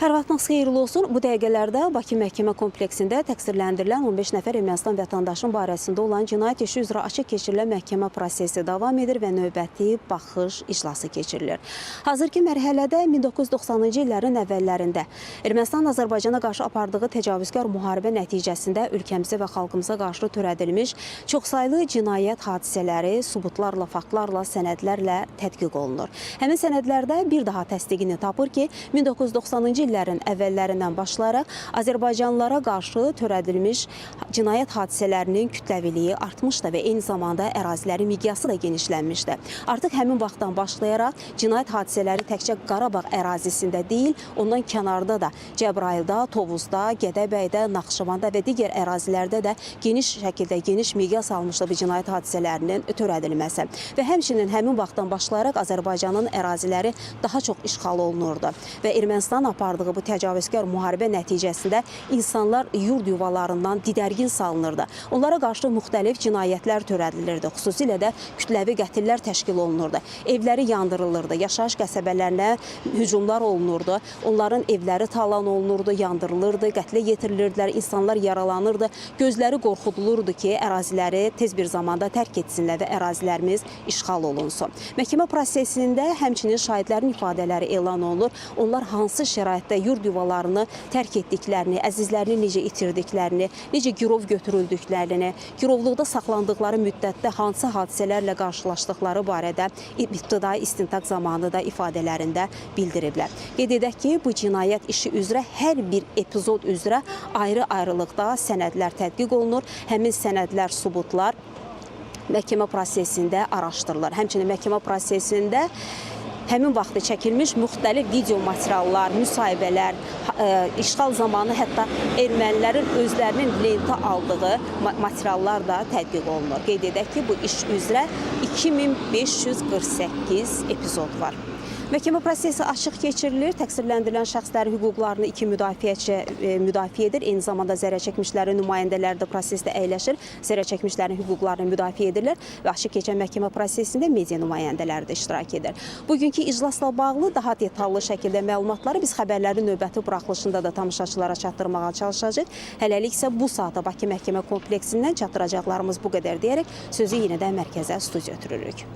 Hər vaxtınız xeyirli olsun. Bu dəqiqələrdə Bakı Məhkəmə kompleksində təqsirləndirilən 15 nəfər Ermənistan vətəndaşının barəsində olan cinayət işi üzrə açıq keçirilən məhkəmə prosesi davam edir və növbəti baxış iclası keçirilir. Hazırki mərhələdə 1990-cı illərin əvvəllərində Ermənistan Azərbaycana qarşı apardığı təcavüzkar müharibə nəticəsində ölkəmizə və xalqımıza qarşı törədilmiş çoxsaylı cinayət hadisələri sübutlarla, faktlarla, sənədlərlə tədqiq olunur. Həmin sənədlərdə bir daha təsdiqini tapır ki, 1990-cı illərin əvvəllərindən başlayaraq Azərbaycanlılara qarşı törədilmiş cinayət hadisələrinin kütləviliyi artmışdı və eyni zamanda ərazilərin miqyası da genişlənmişdi. Artıq həmin vaxtdan başlayaraq cinayət hadisələri təkcə Qarabağ ərazisində deyil, ondan kənarda da Cəbrayılda, Tovuzda, Gədəbəydə, Naxçıvanda və digər ərazilərdə də geniş şəkildə, geniş miqyas almışdı bu cinayət hadisələrinin törədilməsi. Və həmçinin həmin vaxtdan başlayaraq Azərbaycanın əraziləri daha çox işğal olunurdu və Ermənistan apardığı bu təcavüzkar müharibə nəticəsində insanlar yurd yuvalarından didərgin salınırdı. Onlara qarşı müxtəlif cinayətlər törədilirdi. Xüsusilə də kütləvi qətillər təşkil olunurdu. Evləri yandırılırdı, yaşayış qəsəbələrinə hücumlar olunurdu. Onların evləri talan olunurdu, yandırılırdı, qətlə yetirilirdilər, insanlar yaralanırdı. Gözləri qorxudulurdu ki, əraziləri tez bir zamanda tərk etsinlər və ərazilərimiz işğal olunsun. Məhkəmə prosesində həmçinin şahidlərin ifadələri elan olunur. Onlar hansı şəraitdə yurd yuvalarını tərk etdiklərini, əzizlərini necə itirdiklərini, necə girov götürüldüklərini, girovluqda saxlandıqları müddətdə hansı hadisələrlə qarşılaşdıqları barədə ibtidai istintaq zamanı da ifadələrində bildiriblər. Qeyd edək ki, bu cinayət işi üzrə hər bir epizod üzrə ayrı-ayrılıqda sənədlər tədqiq olunur. Həmin sənədlər, sübutlar məhkəmə prosesində araşdırılır. Həmçinin məhkəmə prosesində həmin vaxtı çəkilmiş müxtəlif video materiallar, müsahibələr, işğal zamanı hətta ermənilərin özlərinin lentə aldığı materiallar da tədqiq olunur. Qeyd edək ki, bu iş üzrə 2548 epizod var. Məhkəmə prosesi açıq keçirilir. Təqsirləndirilən şəxslərin hüquqlarını iki müdafiəçi müdafiə edir. Eyni zamanda zərər çəkmişlərin nümayəndələri də prosesdə əyləşir. Zərər çəkmişlərin hüquqlarını müdafiə edirlər və açıq keçən məhkəmə prosesində media nümayəndələri də iştirak edir. Bugünkü iclasla bağlı daha detallı şəkildə məlumatları biz xəbərlərin növbəti buraxılışında da tamaşaçılara çatdırmağa çalışacağıq. Hələlik isə bu saata Bakı Məhkəmə kompleksindən çatdıracaqlarımız bu qədər deyərək sözü yenə də mərkəzə studiya ötürürük.